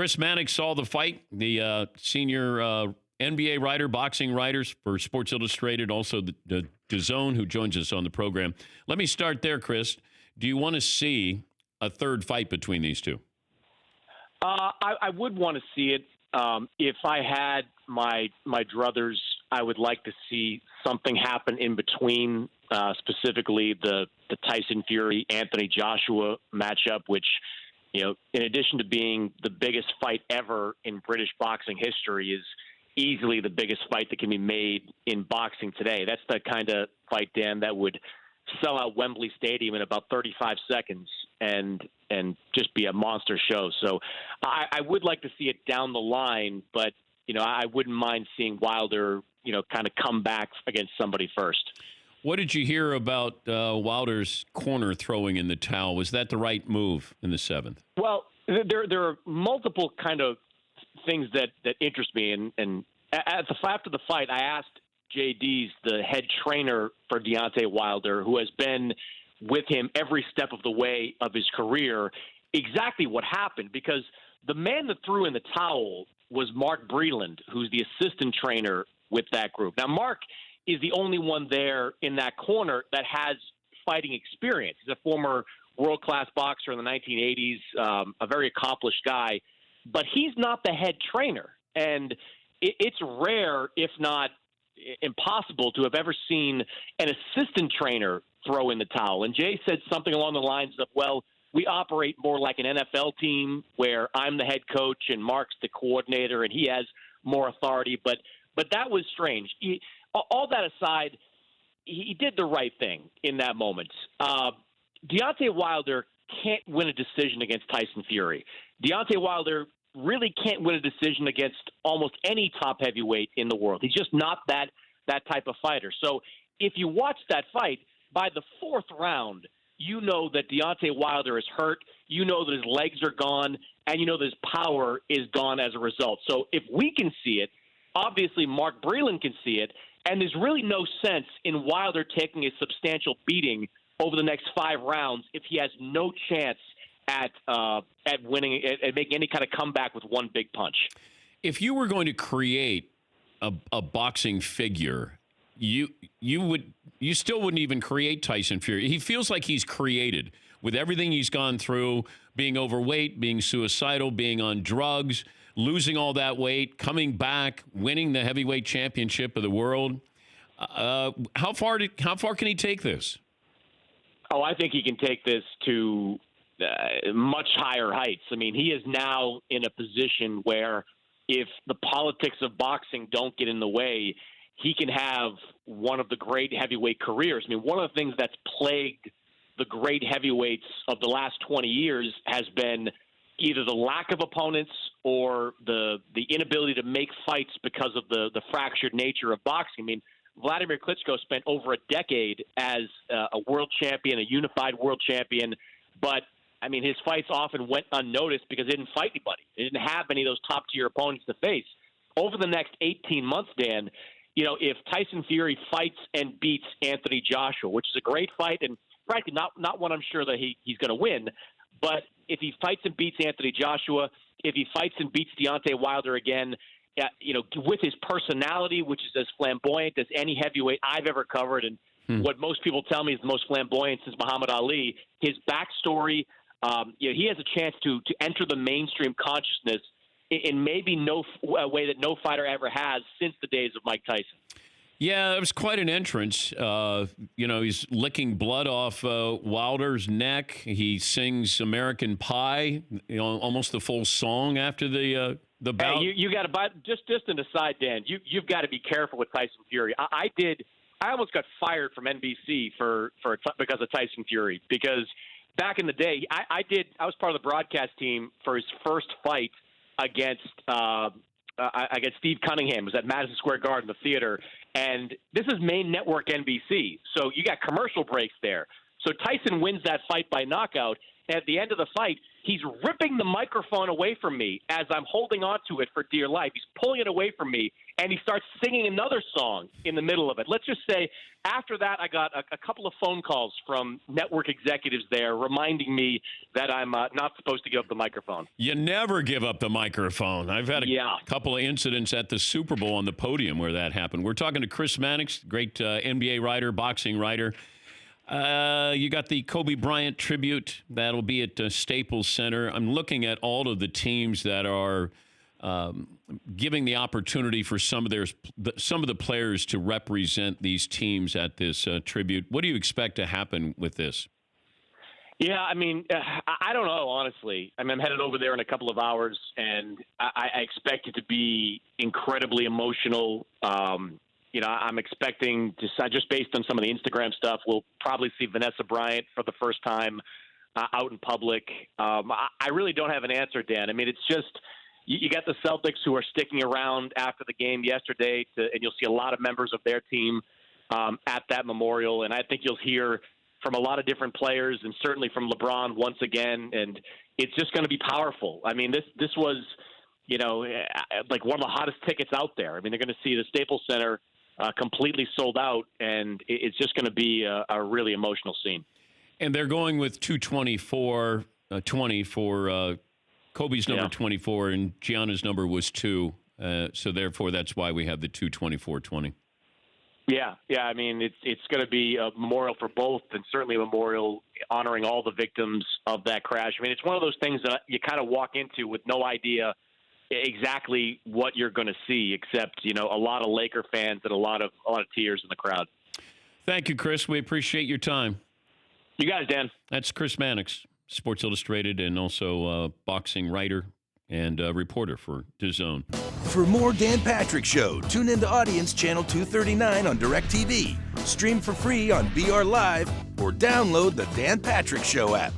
Chris Mannix saw the fight, the senior NBA writer, boxing writers for Sports Illustrated, also the DAZN, who joins us on the program. Let me start there, Chris. Do you want to see a third fight between these two? I would want to see it. If I had my druthers, I would like to see something happen in between, specifically the Tyson Fury Anthony Joshua matchup, which, in addition to being the biggest fight ever in British boxing history, is easily the biggest fight that can be made in boxing today. That's the kind of fight, Dan, that would sell out Wembley Stadium in about 35 seconds and just be a monster show. So I would like to see it down the line, but I wouldn't mind seeing Wilder kind of come back against somebody first. What did you hear about Wilder's corner throwing in the towel? Was that the right move in the seventh? Well, there are multiple kind of things that interest me, and after the fight, I asked Jay Dees, the head trainer for Deontay Wilder, who has been with him every step of the way of his career, exactly what happened, because the man that threw in the towel was Mark Breland, who's the assistant trainer with that group. Now, Mark is the only one there in that corner that has fighting experience. He's a former world-class boxer in the 1980s, a very accomplished guy, but he's not the head trainer. And it's rare, if not impossible, to have ever seen an assistant trainer throw in the towel. And Jay said something along the lines of, well, we operate more like an NFL team where I'm the head coach and Mark's the coordinator and he has more authority. But that was strange. All that aside, he did the right thing in that moment. Deontay Wilder can't win a decision against Tyson Fury. Deontay Wilder really can't win a decision against almost any top heavyweight in the world. He's just not that type of fighter. So if you watch that fight, by the fourth round, you know that Deontay Wilder is hurt, you know that his legs are gone, and you know that his power is gone as a result. So if we can see it, obviously Mark Breland can see it, and there's really no sense in Wilder taking a substantial beating over the next 5 rounds if he has no chance at winning, at making any kind of comeback with one big punch. If you were going to create a boxing figure, you still wouldn't even create Tyson Fury. He feels like he's created with everything he's gone through, being overweight, being suicidal, being on drugs, losing all that weight, coming back, winning the heavyweight championship of the world. How far can he take this? Oh, I think he can take this to much higher heights. I mean, he is now in a position where if the politics of boxing don't get in the way, he can have one of the great heavyweight careers. I mean, one of the things that's plagued the great heavyweights of the last 20 years has been either the lack of opponents or the inability to make fights because of the fractured nature of boxing. I mean, Vladimir Klitschko spent over a decade as a world champion, a unified world champion, but I mean, his fights often went unnoticed because he didn't fight anybody. He didn't have any of those top-tier opponents to face. Over the next 18 months, Dan, if Tyson Fury fights and beats Anthony Joshua, which is a great fight and frankly not one I'm sure that he's going to win, but if he fights and beats Anthony Joshua, if he fights and beats Deontay Wilder again, with his personality, which is as flamboyant as any heavyweight I've ever covered, and what most people tell me is the most flamboyant since Muhammad Ali, his backstory, he has a chance to enter the mainstream consciousness in maybe no way that no fighter ever has since the days of Mike Tyson. Yeah, it was quite an entrance. He's licking blood off Wilder's neck. He sings American Pie, almost the full song after the bout. Hey, you got to just an aside, Dan. You've got to be careful with Tyson Fury. I almost got fired from NBC because of Tyson Fury, because back in the day, I was part of the broadcast team for his first fight against Steve Cunningham. It was at Madison Square Garden, the theater, and this is main network NBC, so you got commercial breaks there. So Tyson wins that fight by knockout, and at the end of the fight, He's ripping the microphone away from me as I'm holding on to it for dear life. He's pulling it away from me, and he starts singing another song in the middle of it. Let's just say after that, I got a couple of phone calls from network executives there reminding me that I'm not supposed to give up the microphone. You never give up the microphone. I've had a Yeah. couple of incidents at the Super Bowl on the podium where that happened. We're talking to Chris Mannix, great NBA writer, boxing writer. You got the Kobe Bryant tribute that'll be at Staples Center. I'm looking at all of the teams that are giving the opportunity for some of the players to represent these teams at this tribute. What do you expect to happen with this? Yeah, I mean, I don't know, honestly. I mean, I'm headed over there in a couple of hours, and I expect it to be incredibly emotional. I'm expecting to, just based on some of the Instagram stuff, we'll probably see Vanessa Bryant for the first time out in public. I really don't have an answer, Dan. I mean, it's just you got the Celtics who are sticking around after the game yesterday, and you'll see a lot of members of their team at that memorial. And I think you'll hear from a lot of different players, and certainly from LeBron once again. And it's just going to be powerful. I mean, this was, like one of the hottest tickets out there. I mean, they're going to see the Staples Center completely sold out, and it's just going to be a really emotional scene. And they're going with 224-20 for Kobe's number 24, and Gianna's number was 2. So therefore, that's why we have the 224-20. Yeah. I mean, it's going to be a memorial for both, and certainly a memorial honoring all the victims of that crash. I mean, it's one of those things that you kind of walk into with no idea exactly what you're going to see, except a lot of Laker fans and a lot of tears in the crowd. Thank you, Chris. We appreciate your time. You guys, Dan. That's Chris Mannix, Sports Illustrated, and also boxing writer and reporter for DAZN. For more Dan Patrick Show, tune into Audience Channel 239 on DirecTV, stream for free on BR Live, or download the Dan Patrick Show app.